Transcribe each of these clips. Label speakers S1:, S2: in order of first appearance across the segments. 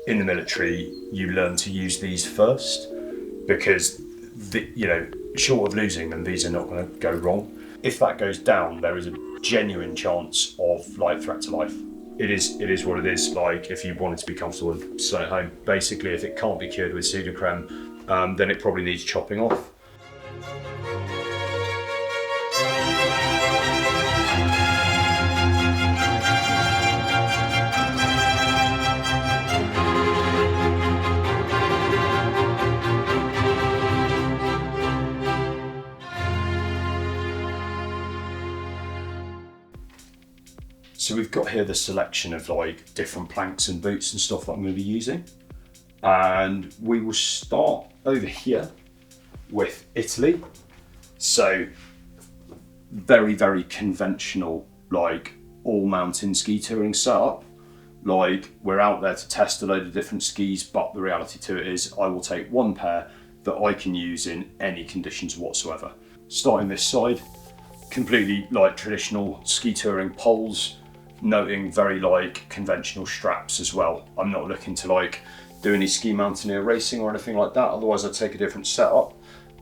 S1: in the military, you learn to use these first because, short of losing them, these are not going to go wrong. If that goes down, there is a genuine chance of like threat to life. It is what it is. Like if you wanted to be comfortable and stay at home, basically, if it can't be cured with pseudocreme, then it probably needs chopping off. So we've got here the selection of like different planks and boots and stuff that I'm going to be using. And we will start over here with Italy. So very, very conventional, like all mountain ski touring setup. Like we're out there to test a load of different skis, but the reality to it is I will take one pair that I can use in any conditions whatsoever. Starting this side, completely like traditional ski touring poles, noting very like conventional straps as well. I'm not looking to like do any ski mountaineer racing or anything like that, otherwise I'd take a different setup,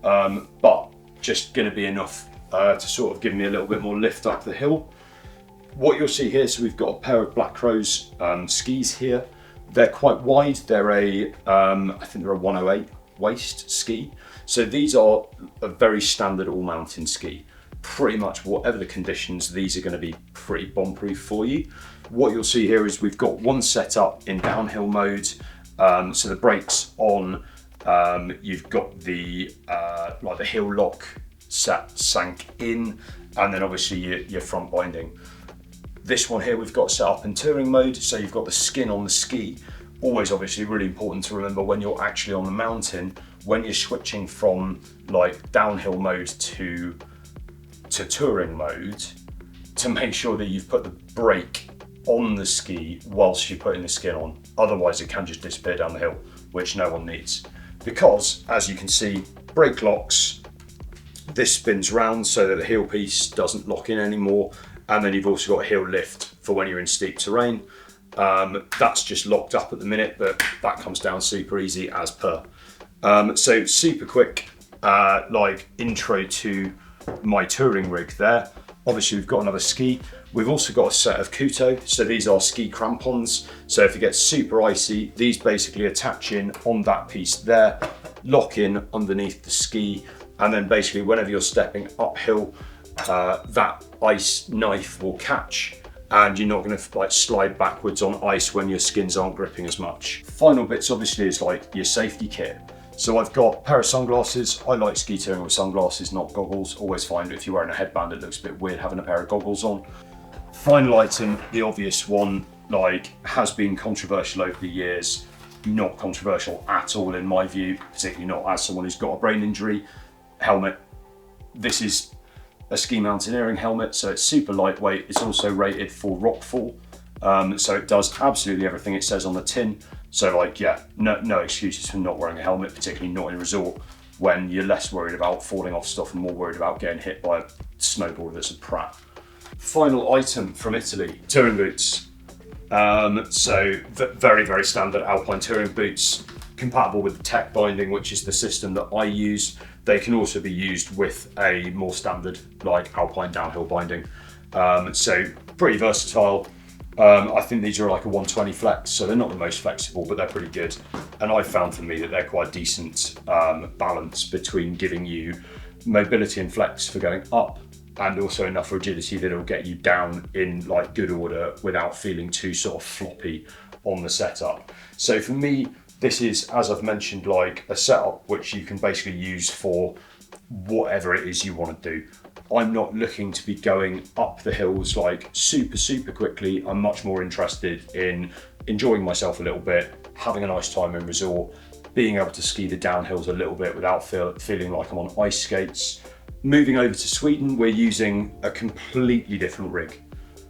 S1: but just going to be enough to sort of give me a little bit more lift up the hill. What you'll see here, so we've got a pair of Black Crows skis here. They're quite wide, they're I think they're a 108 waist ski, so these are a very standard all mountain ski. Pretty much whatever the conditions, these are going to be pretty bomb-proof for you. What you'll see here is we've got one set up in downhill mode, so the brakes on, you've got the like the heel lock sank in, and then obviously your front binding. This one here we've got set up in touring mode, so you've got the skin on the ski. Always obviously really important to remember when you're actually on the mountain, when you're switching from like downhill mode to touring mode, to make sure that you've put the brake on the ski whilst you're putting the skin on. Otherwise it can just disappear down the hill, which no one needs. Because as you can see, brake locks, this spins round so that the heel piece doesn't lock in anymore. And then you've also got a heel lift for when you're in steep terrain. That's just locked up at the minute, but that comes down super easy as per. So super quick, like intro to my touring rig there. Obviously we've got another ski. We've also got a set of Kuto, so these are ski crampons. So if it gets super icy, these basically attach in on that piece there, lock in underneath the ski, and then basically whenever you're stepping uphill, that ice knife will catch and you're not going to like slide backwards on ice when your skins aren't gripping as much. Final bits obviously is like your safety kit. So I've got a pair of sunglasses. I like ski touring with sunglasses, not goggles. Always find if you're wearing a headband, it looks a bit weird having a pair of goggles on. Final item, the obvious one, like has been controversial over the years, not controversial at all in my view, particularly not as someone who's got a brain injury. Helmet. This is a ski mountaineering helmet, so it's super lightweight. It's also rated for rockfall, so it does absolutely everything it says on the tin. So like, yeah, no excuses for not wearing a helmet, particularly not in a resort when you're less worried about falling off stuff and more worried about getting hit by a snowboarder that's a prat. Final item from Italy, touring boots. So very, very standard alpine touring boots, compatible with the tech binding, which is the system that I use. They can also be used with a more standard like alpine downhill binding. So pretty versatile. I think these are like a 120 flex, so they're not the most flexible, but they're pretty good. And I found for me that they're quite decent balance between giving you mobility and flex for going up, and also enough rigidity that it'll get you down in like good order without feeling too sort of floppy on the setup. So for me, this is, as I've mentioned, like a setup which you can basically use for whatever it is you want to do. I'm not looking to be going up the hills like super quickly. I'm much more interested in enjoying myself a little bit, having a nice time in resort, being able to ski the downhills a little bit without feeling like I'm on ice skates. Moving over to Sweden, we're using a completely different rig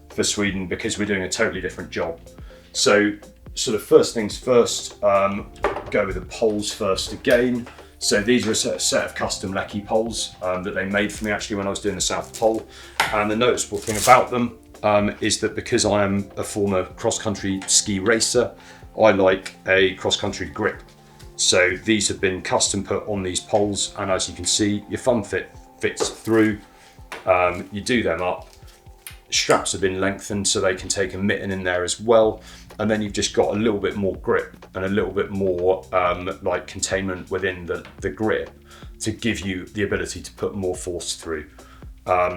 S1: for Sweden because we're doing a totally different job. So sort of first things first, go with the poles first again. So these are a set of custom Lecky poles that they made for me actually when I was doing the South Pole. And the noticeable thing about them is that because I am a former cross-country ski racer, I like a cross-country grip. So these have been custom put on these poles, and as you can see, your thumb fits through. You do them up. Straps have been lengthened so they can take a mitten in there as well, and then you've just got a little bit more grip and a little bit more like containment within the grip to give you the ability to put more force through.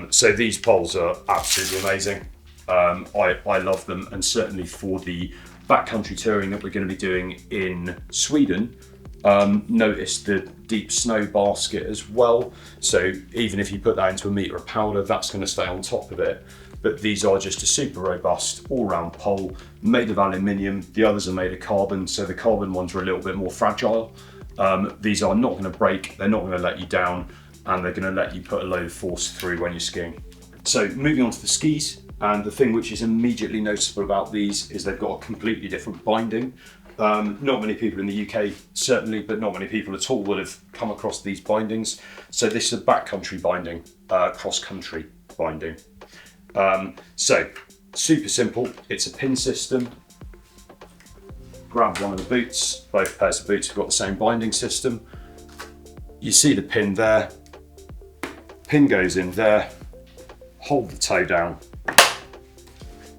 S1: So these poles are absolutely amazing. I love them, and certainly for the backcountry touring that we're going to be doing in Sweden, notice the deep snow basket as well. So even if you put that into a meter of powder, that's going to stay on top of it. But these are just a super robust all-round pole made of aluminium. The others are made of carbon, so the carbon ones are a little bit more fragile. These are not going to break, they're not going to let you down, and they're going to let you put a load of force through when you're skiing. So moving on to the skis, and the thing which is immediately noticeable about these is they've got a completely different binding. Not many people in the UK, certainly, but not many people at all would have come across these bindings. So this is a backcountry binding, cross-country binding. So super simple, it's a pin system. Grab one of the boots, both pairs of boots have got the same binding system. You see the pin there, pin goes in there, hold the toe down,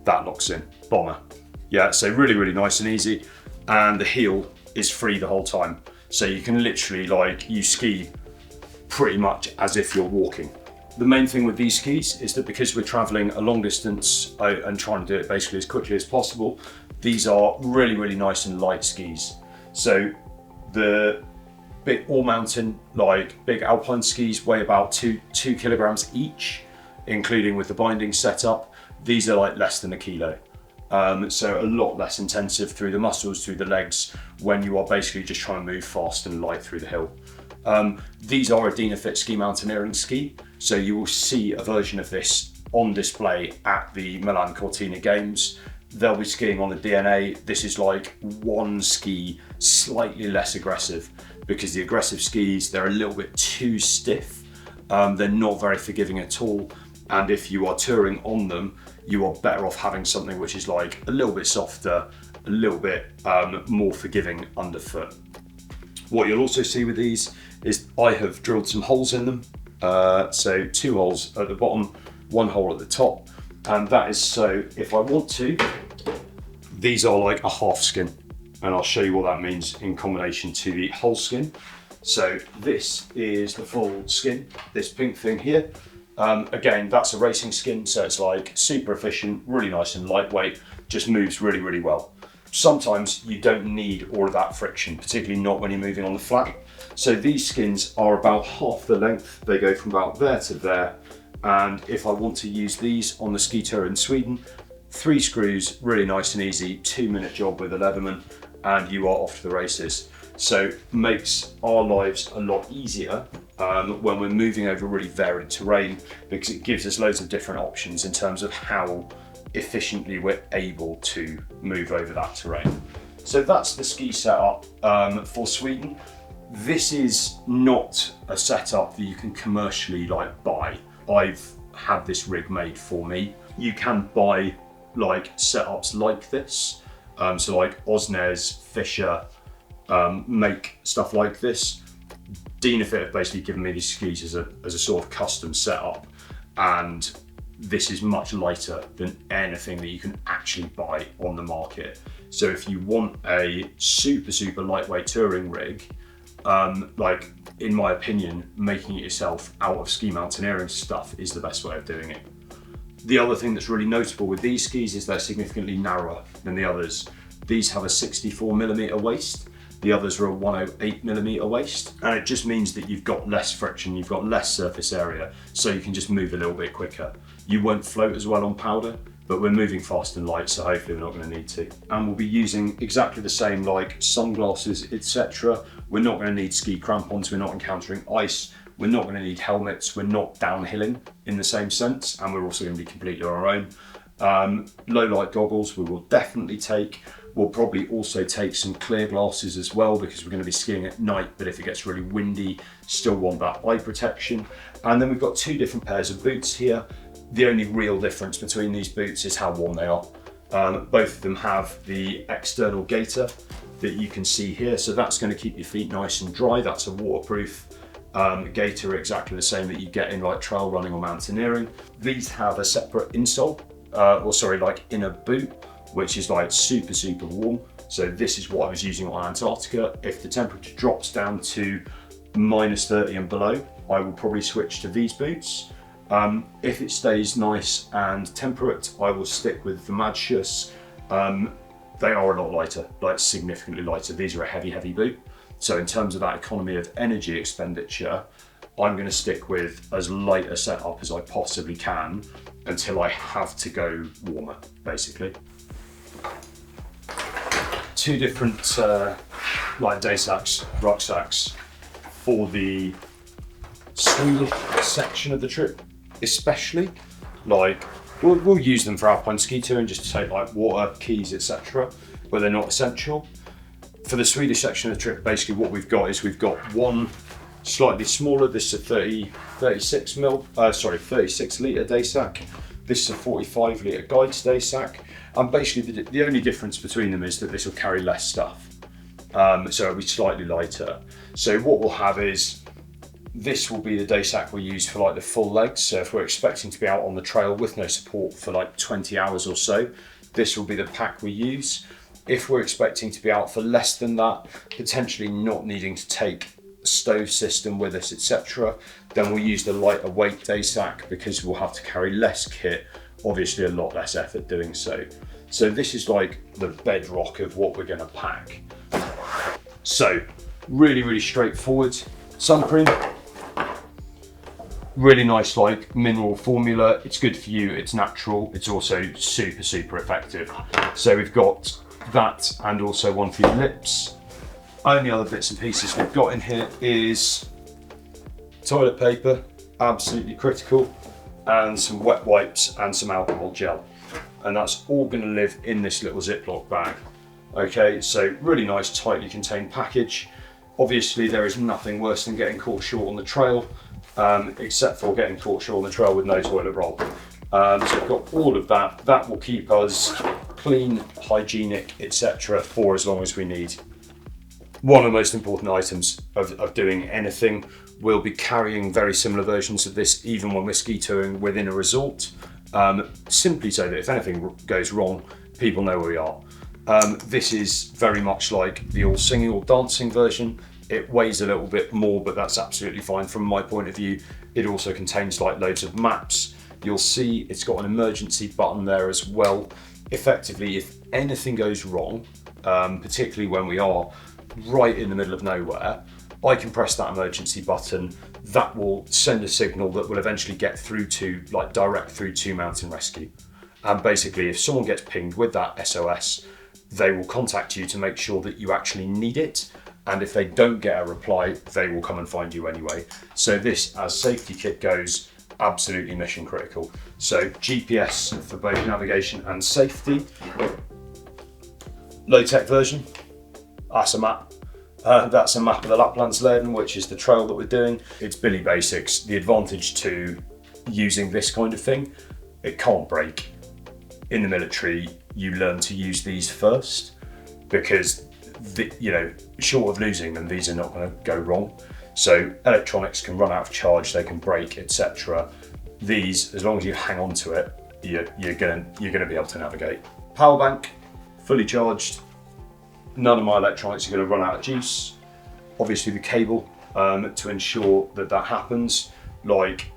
S1: that locks in, bomber. Yeah, so really, really nice and easy. And the heel is free the whole time. So you can literally, like, you ski pretty much as if you're walking. The main thing with these skis is that because we're traveling a long distance and trying to do it basically as quickly as possible, these are really, really nice and light skis. So the big all mountain, like big alpine skis weigh about two kilograms each, including with the binding setup. These are like less than a kilo. So a lot less intensive through the muscles, through the legs, when you are basically just trying to move fast and light through the hill. These are a Dynafit ski mountaineering ski, so you will see a version of this on display at the Milan Cortina Games. They'll be skiing on the DNA. This is like one ski, slightly less aggressive, because the aggressive skis, they're a little bit too stiff. They're not very forgiving at all. And if you are touring on them, you are better off having something which is like a little bit softer, a little bit more forgiving underfoot. What you'll also see with these is I have drilled some holes in them. So 2 holes at the bottom, 1 hole at the top. And that is so if I want to, these are like a half skin. And I'll show you what that means in combination to the whole skin. So this is the full skin, this pink thing here. Again, that's a racing skin, so it's like super efficient, really nice and lightweight, just moves really, really well. Sometimes you don't need all of that friction, particularly not when you're moving on the flat. So these skins are about half the length. They go from about there to there. And if I want to use these on the ski tour in Sweden, 3 screws, really nice and easy, 2-minute job with a Leatherman, and you are off to the races. So makes our lives a lot easier when we're moving over really varied terrain, because it gives us loads of different options in terms of how efficiently we're able to move over that terrain. So that's the ski setup for Sweden. This is not a setup that you can commercially like buy. I've had this rig made for me. You can buy like setups like this. So like Osnes, Fisher, make stuff like this. Dynafit have basically given me these skis as a sort of custom setup, and this is much lighter than anything that you can actually buy on the market. So if you want a super, super lightweight touring rig, like in my opinion, making it yourself out of ski mountaineering stuff is the best way of doing it. The other thing that's really notable with these skis is they're significantly narrower than the others. These have a 64mm waist. The others are a 108mm waist, and it just means that you've got less friction, you've got less surface area, so you can just move a little bit quicker. You won't float as well on powder, but we're moving fast and light, so hopefully we're not going to need to. And we'll be using exactly the same like sunglasses, etc. We're not going to need ski crampons, we're not encountering ice, we're not going to need helmets, we're not downhilling in the same sense, and we're also going to be completely on our own. Low light goggles we will definitely take. We'll probably also take some clear glasses as well, because we're going to be skiing at night, but if it gets really windy, still want that eye protection. And then we've got 2 different pairs of boots here. The only real difference between these boots is how warm they are. Both of them have the external gaiter that you can see here. So that's going to keep your feet nice and dry. That's a waterproof gaiter, exactly the same that you get in like trail running or mountaineering. These have a separate insole, like inner boot, which is like super, super warm. So this is what I was using on Antarctica. If the temperature drops down to -30 and below, I will probably switch to these boots. If it stays nice and temperate, I will stick with the Madshus. They are a lot lighter, like significantly lighter. These are a heavy, heavy boot. So in terms of that economy of energy expenditure, I'm going to stick with as light a setup as I possibly can until I have to go warmer, basically. Two different day sacks, rucksacks for the Swedish section of the trip, especially. Like we'll use them for alpine ski touring, just to take like water, keys, etc. But they're not essential. For the Swedish section of the trip, basically what we've got is we've got one slightly smaller. This is a 36 litre day sack. This is a 45 litre guides day sack. And basically the only difference between them is that this will carry less stuff. So it'll be slightly lighter. So what we'll have is, this will be the day sack we use for like the full legs. So if we're expecting to be out on the trail with no support for like 20 hours or so, this will be the pack we use. If we're expecting to be out for less than that, potentially not needing to take a stove system with us, etc., then we'll use the lighter weight day sack because we'll have to carry less kit, obviously a lot less effort doing so. So this is like the bedrock of what we're going to pack. So really, really straightforward. Sun cream, really nice like mineral formula. It's good for you, it's natural, it's also super, super effective. So we've got that and also one for your lips. Only other bits and pieces we've got in here is toilet paper, absolutely critical, and some wet wipes and some alcohol gel. And that's all going to live in this little Ziploc bag. Okay, so really nice, tightly contained package. Obviously there is nothing worse than getting caught short on the trail, except for getting caught short on the trail with no toilet roll. So we've got all of that. That will keep us clean, hygienic, etc. for as long as we need. One of the most important items of doing anything, we'll be carrying very similar versions of this even when we're ski touring within a resort, simply so that if anything goes wrong, people know where we are. This is very much like the all singing, all dancing version. It weighs a little bit more, but that's absolutely fine from my point of view. It also contains like loads of maps. You'll see it's got an emergency button there as well. Effectively, if anything goes wrong, particularly when we are right in the middle of nowhere, I can press that emergency button. That will send a signal that will eventually get through to, like direct through to mountain rescue. And basically, if someone gets pinged with that SOS, they will contact you to make sure that you actually need it. And if they don't get a reply, they will come and find you anyway. So this, as safety kit goes, absolutely mission critical. So GPS for both navigation and safety. Low tech version, that's a map. That's a map of the Laplandsleden, which is the trail that we're doing. It's Billy Basics. The advantage to using this kind of thing, it can't break. In the military, you learn to use these first because, short of losing them, these are not going to go wrong. So electronics can run out of charge, they can break, etc. These, as long as you hang on to it, you're going to be able to navigate. Power bank, fully charged. None of my electronics are going to run out of juice. Obviously the cable to ensure that happens. Like,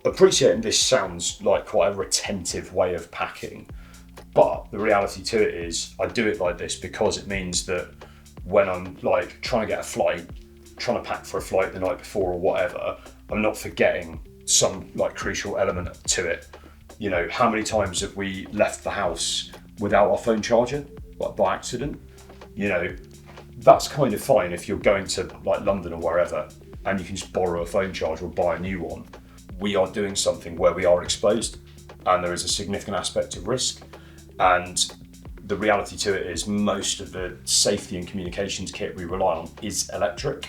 S1: appreciating this sounds like quite a retentive way of packing, but the reality to it is I do it like this because it means that when I'm like trying to get a flight, trying to pack for a flight the night before or whatever, I'm not forgetting some like crucial element to it. How many times have we left the house without our phone charger, like by accident? That's kind of fine if you're going to like London or wherever and you can just borrow a phone charger or buy a new one. We are doing something where we are exposed and there is a significant aspect of risk. And the reality to it is most of the safety and communications kit we rely on is electric.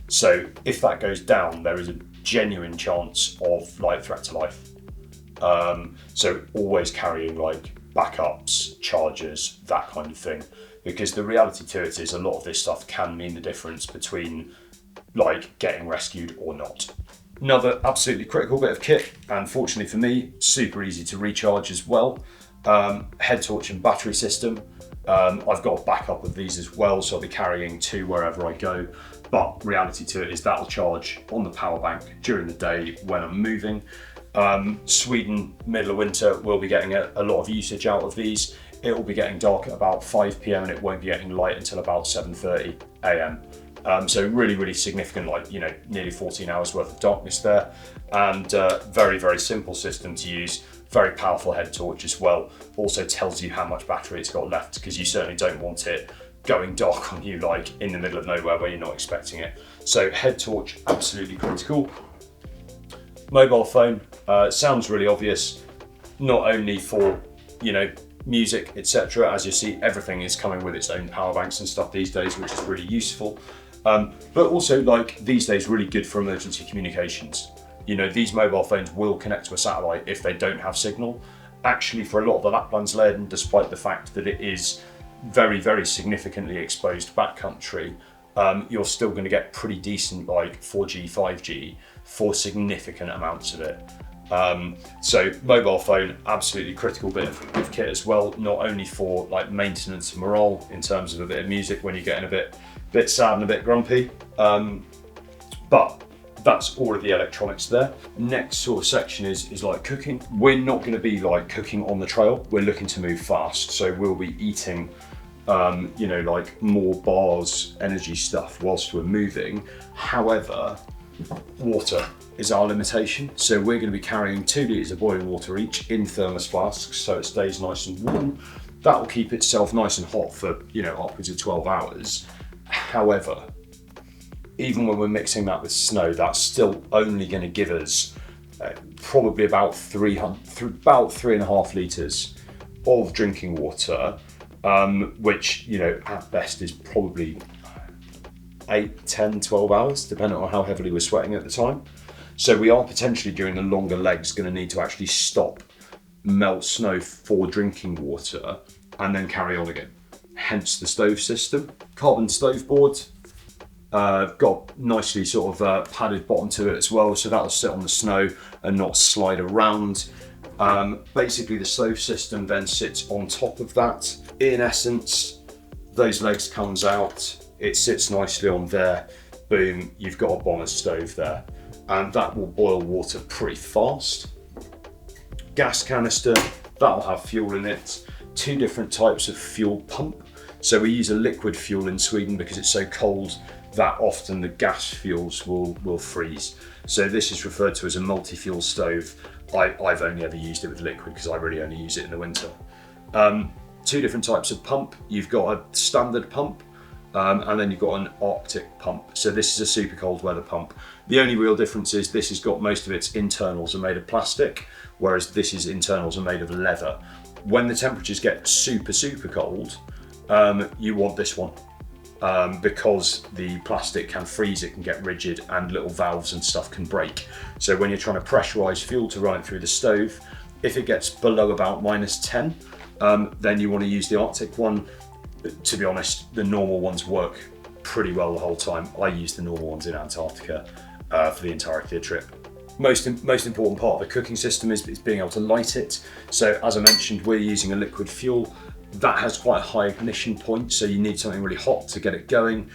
S1: So if that goes down, there is a genuine chance of threat to life. So always carrying like backups, chargers, that kind of thing. Because the reality to it is a lot of this stuff can mean the difference between like getting rescued or not. Another absolutely critical bit of kit, and fortunately for me, super easy to recharge as well. Head torch and battery system. I've got a backup of these as well, so I'll be carrying 2 wherever I go. But reality to it is that'll charge on the power bank during the day when I'm moving. Sweden, middle of winter, we'll be getting a lot of usage out of these. It will be getting dark at about 5 p.m. and it won't be getting light until about 7:30 a.m. So really, really significant, like, you know, nearly 14 hours worth of darkness there. And very, very simple system to use. Very powerful head torch as well. Also tells you how much battery it's got left, because you certainly don't want it going dark on you like in the middle of nowhere where you're not expecting it. So head torch, absolutely critical. Mobile phone, sounds really obvious, not only for, you know, music, etc. As you see, everything is coming with its own power banks and stuff these days, which is really useful. But also, like, these days really good for emergency communications. You know, these mobile phones will connect to a satellite if they don't have signal. Actually, for a lot of the Laplandsleden, despite the fact that it is very, very significantly exposed backcountry, you're still going to get pretty decent like 4G, 5G for significant amounts of it. So mobile phone, absolutely critical bit of kit as well, not only for like maintenance and morale in terms of a bit of music when you're getting a bit sad and a bit grumpy, but that's all of the electronics there. Next sort of section is like cooking. We're not going to be like cooking on the trail. We're looking to move fast, so we'll be eating you know, like more bars, energy stuff whilst we're moving. However, water is our limitation, so we're going to be carrying 2 litres of boiling water each in thermos flasks, so it stays nice and warm. That will keep itself nice and hot for, you know, upwards of 12 hours. However, even when we're mixing that with snow, that's still only going to give us probably about 3.5 litres of drinking water, which, you know, at best is probably 8, 10, 12 hours, depending on how heavily we're sweating at the time. So we are potentially, during the longer legs, going to need to actually stop, melt snow for drinking water, and then carry on again. Hence the stove system. Carbon stove board, got nicely sort of padded bottom to it as well, so that'll sit on the snow and not slide around. Basically the stove system then sits on top of that. In essence, those legs comes out, it sits nicely on there, boom, you've got a bonnet stove there, and that will boil water pretty fast. Gas canister, that'll have fuel in it. 2 different types of fuel pump. So we use a liquid fuel in Sweden because it's so cold that often the gas fuels will freeze. So this is referred to as a multi-fuel stove. I've only ever used it with liquid because I really only use it in the winter. 2 different types of pump. You've got a standard pump, and then you've got an Arctic pump. So this is a super cold weather pump. The only real difference is this has got most of its internals are made of plastic, whereas this is internals are made of leather. When the temperatures get super, super cold, you want this one. Because the plastic can freeze, it can get rigid, and little valves and stuff can break. So when you're trying to pressurize fuel to run it through the stove, if it gets below about -10, then you want to use the Arctic one. To be honest, the normal ones work pretty well the whole time. I use the normal ones in Antarctica for the entirety of the trip. Most important part of the cooking system is being able to light it. So as I mentioned, we're using a liquid fuel. That has quite a high ignition point, so you need something really hot to get it going.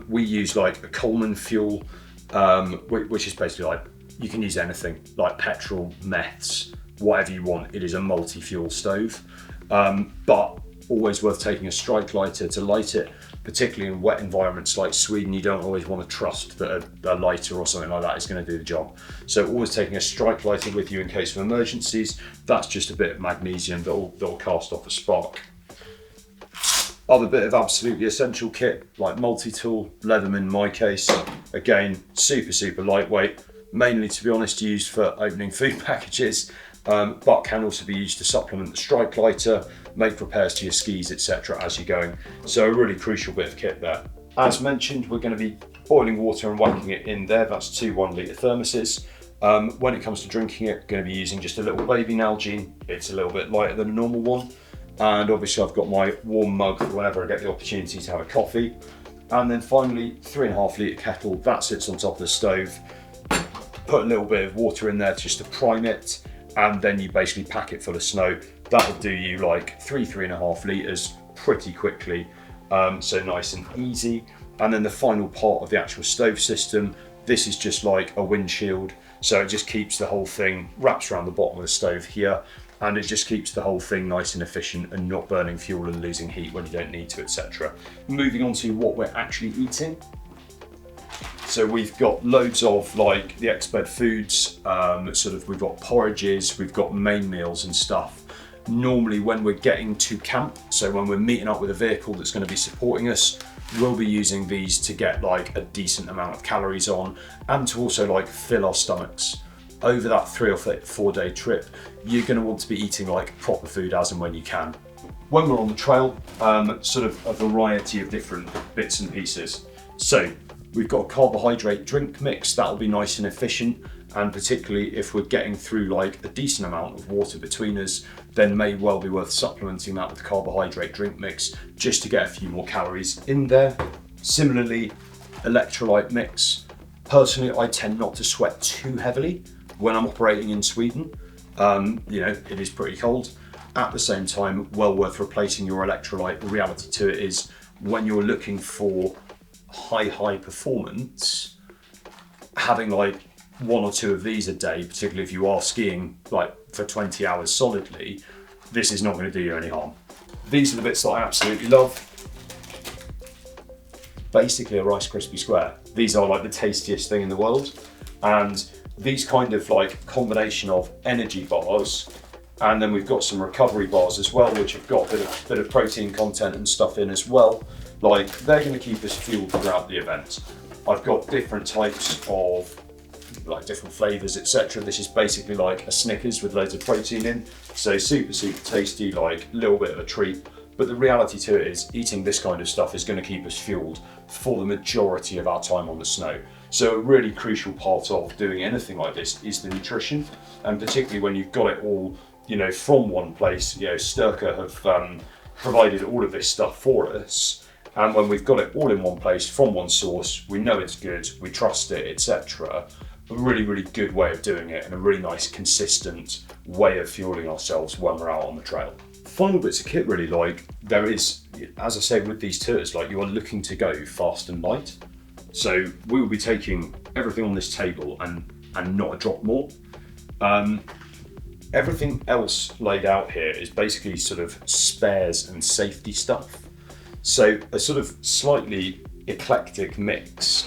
S1: We use like a Coleman fuel, which is basically like, you can use anything, like petrol, meths, whatever you want. It is a multi-fuel stove, but always worth taking a strike lighter to light it, particularly in wet environments like Sweden. You don't always want to trust that a lighter or something like that is going to do the job. So always taking a strike lighter with you in case of emergencies. That's just a bit of magnesium that'll cast off a spark. Other bit of absolutely essential kit, like multi-tool, Leatherman in my case. Again, super, super lightweight, mainly, to be honest, used for opening food packages, but can also be used to supplement the strike lighter, make repairs to your skis, etc. as you're going. So a really crucial bit of kit there. As mentioned, we're going to be boiling water and whacking it in there. That's 2 1 litre thermoses. When it comes to drinking it, going to be using just a little baby Nalgene. It's a little bit lighter than a normal one. And obviously I've got my warm mug for whenever I get the opportunity to have a coffee. And then finally, 3.5 litre kettle, that sits on top of the stove. Put a little bit of water in there just to prime it, and then you basically pack it full of snow. That'll do you like 3.5 litres pretty quickly, so nice and easy. And then the final part of the actual stove system, this is just like a windshield, so it just keeps the whole thing, wraps around the bottom of the stove here, and it just keeps the whole thing nice and efficient and not burning fuel and losing heat when you don't need to, etc. Moving on to what we're actually eating. So we've got loads of like the expert foods, we've got porridges, we've got main meals and stuff. Normally when we're getting to camp, so when we're meeting up with a vehicle that's going to be supporting us, we'll be using these to get like a decent amount of calories on and to also like fill our stomachs. Over that 3 or 4 day trip, you're going to want to be eating like proper food as and when you can. When we're on the trail, sort of a variety of different bits and pieces. So we've got a carbohydrate drink mix, that'll be nice and efficient, and particularly if we're getting through like a decent amount of water between us, then may well be worth supplementing that with carbohydrate drink mix just to get a few more calories in there. Similarly, electrolyte mix. Personally, I tend not to sweat too heavily when I'm operating in Sweden. It is pretty cold. At the same time, well worth replacing your electrolyte. The reality to it is when you're looking for high performance, having like 1 or 2 of these a day, particularly if you are skiing like for 20 hours solidly, this is not going to do you any harm. These are the bits that I absolutely love. Basically a Rice Krispie square. These are like the tastiest thing in the world, and these kind of like combination of energy bars, and then we've got some recovery bars as well, which have got a bit of protein content and stuff in as well. Like, they're going to keep us fueled throughout the event. I've got different types of like different flavors, etc. This is basically like a Snickers with loads of protein in, so super tasty, like a little bit of a treat. But the reality to it is eating this kind of stuff is going to keep us fueled for the majority of our time on the snow. So a really crucial part of doing anything like this is the nutrition, and particularly when you've got it all, from one place. Sturka have provided all of this stuff for us, and when we've got it all in one place from one source, we know it's good, we trust it, etc. A really good way of doing it, and a really nice consistent way of fueling ourselves when we're out on the trail. Final bits of kit really, like there is, as I say with these tours, like you are looking to go fast and light. So we will be taking everything on this table and not a drop more. Everything else laid out here is basically sort of spares and safety stuff. So a sort of slightly eclectic mix.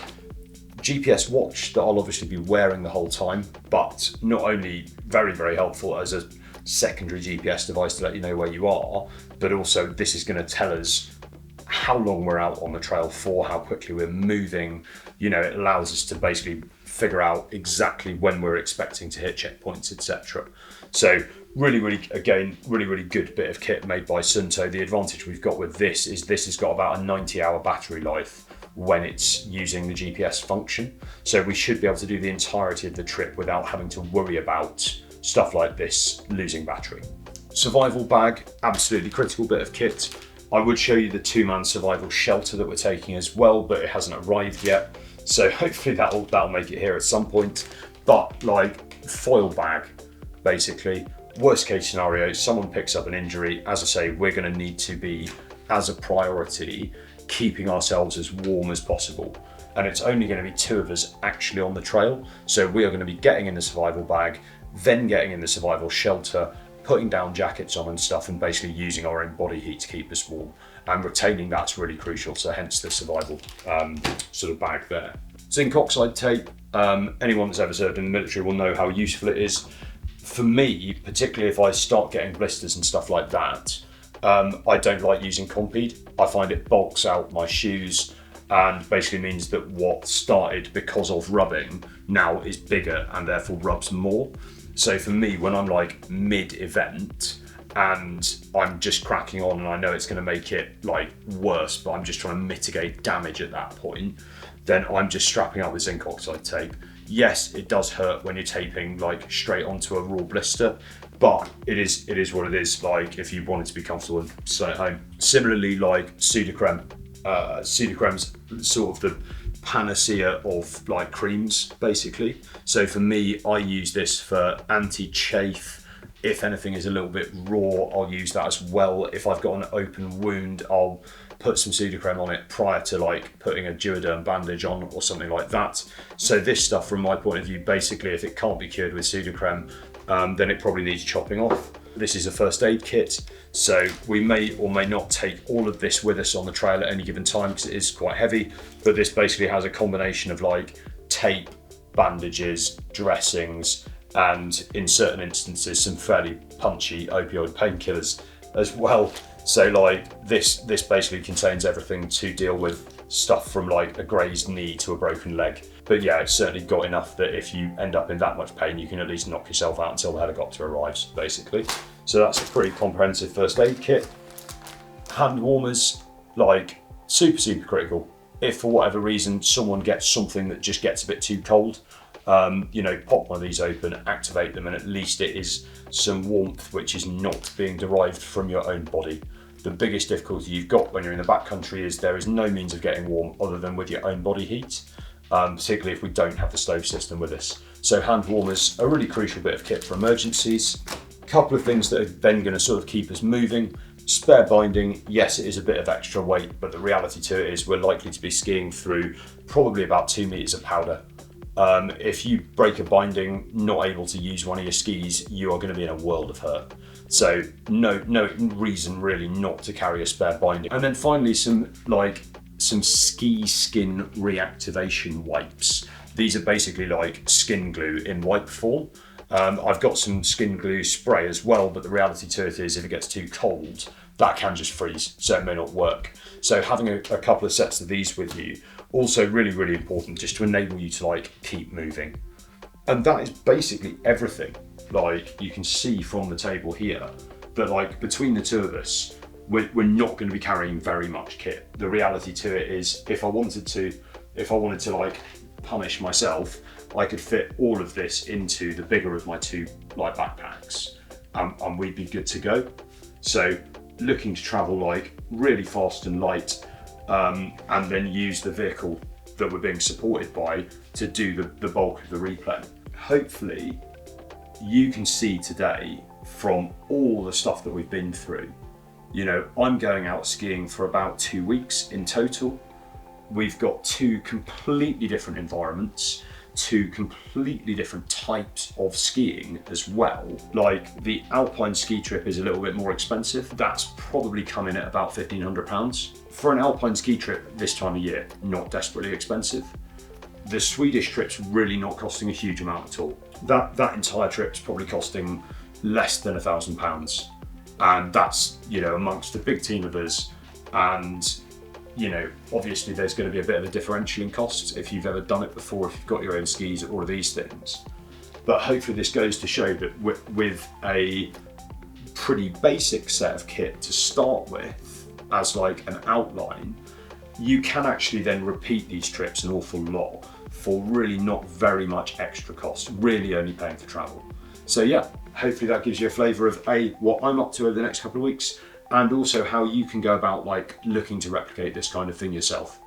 S1: GPS watch that I'll obviously be wearing the whole time, but not only very helpful as a secondary GPS device to let you know where you are, but also this is going to tell us how long we're out on the trail for, how quickly we're moving. It allows us to basically figure out exactly when we're expecting to hit checkpoints, etc. So really good bit of kit made by Sunto. The advantage we've got with this is this has got about a 90-hour battery life when it's using the GPS function. So we should be able to do the entirety of the trip without having to worry about stuff like this losing battery. Survival bag, absolutely critical bit of kit. I would show you the 2-man survival shelter that we're taking as well, but it hasn't arrived yet. So hopefully that'll make it here at some point. But like foil bag, basically. Worst case scenario, someone picks up an injury. As I say, we're going to need to be, as a priority, keeping ourselves as warm as possible. And it's only going to be 2 of us actually on the trail. So we are going to be getting in the survival bag, then getting in the survival shelter, putting down jackets on and stuff, and basically using our own body heat to keep us warm. And retaining that's really crucial, so hence the survival sort of bag there. Zinc oxide tape, anyone that's ever served in the military will know how useful it is. For me, particularly if I start getting blisters and stuff like that, I don't like using Compeed. I find it bulks out my shoes and basically means that what started because of rubbing now is bigger and therefore rubs more. So for me, when I'm like mid-event and I'm just cracking on and I know it's going to make it like worse, but I'm just trying to mitigate damage at that point, then I'm just strapping up with zinc oxide tape. Yes, it does hurt when you're taping like straight onto a raw blister, but it is what it is. Like if you wanted to be comfortable and stay at home. Similarly, like Pseudocreme, Pseudocreme's sort of the panacea of like creams, basically. So for me, I use this for anti-chafe. If anything is a little bit raw, I'll use that as well. If I've got an open wound, I'll put some Pseudocreme on it prior to like putting a Duoderm bandage on or something like that. So this stuff, from my point of view, basically, if it can't be cured with Pseudocreme, then it probably needs chopping off. This is a first aid kit, so we may or may not take all of this with us on the trail at any given time because it is quite heavy, but this basically has a combination of like tape, bandages, dressings, and in certain instances some fairly punchy opioid painkillers as well. So like this basically contains everything to deal with stuff from like a grazed knee to a broken leg. But yeah, it's certainly got enough that if you end up in that much pain, you can at least knock yourself out until the helicopter arrives, basically. So that's a pretty comprehensive first aid kit. Hand warmers, like super critical. If for whatever reason someone gets something that just gets a bit too cold, you know, pop one of these open, activate them, and at least it is some warmth which is not being derived from your own body. The biggest difficulty you've got when you're in the backcountry is there is no means of getting warm other than with your own body heat, particularly if we don't have the stove system with us. So hand warmers are a really crucial bit of kit for emergencies. A couple of things that are then going to sort of keep us moving. Spare binding, yes, it is a bit of extra weight, but the reality to it is we're likely to be skiing through probably about 2 meters of powder. If you break a binding, not able to use one of your skis, you are going to be in a world of hurt. So no reason really not to carry a spare binding. And then finally, some ski skin reactivation wipes. These are basically like skin glue in wipe form. I've got some skin glue spray as well, but the reality to it is if it gets too cold, that can just freeze, so it may not work. So having a couple of sets of these with you, also really important, just to enable you to like keep moving. And that is basically everything. Like you can see from the table here that like between the two of us, we're not going to be carrying very much kit. The reality to it is if I wanted to like punish myself, I could fit all of this into the bigger of my two like backpacks, and we'd be good to go. So looking to travel like really fast and light, and then use the vehicle that we're being supported by to do the bulk of the replay. Hopefully you can see today from all the stuff that we've been through, you know, I'm going out skiing for about 2 weeks in total. We've got 2 completely different environments, 2 completely different types of skiing as well. Like the Alpine ski trip is a little bit more expensive. That's probably coming at about £1,500. For an Alpine ski trip this time of year, not desperately expensive. The Swedish trip's really not costing a huge amount at all. That entire trip's probably costing less than £1,000. And that's, you know, amongst a big team of us. And you know, obviously there's going to be a bit of a differential in costs if you've ever done it before, if you've got your own skis, all of these things. But hopefully this goes to show that with a pretty basic set of kit to start with, as like an outline, you can actually then repeat these trips an awful lot for really not very much extra cost, really only paying for travel. So yeah, hopefully that gives you a flavour of what I'm up to over the next couple of weeks, and also how you can go about like looking to replicate this kind of thing yourself.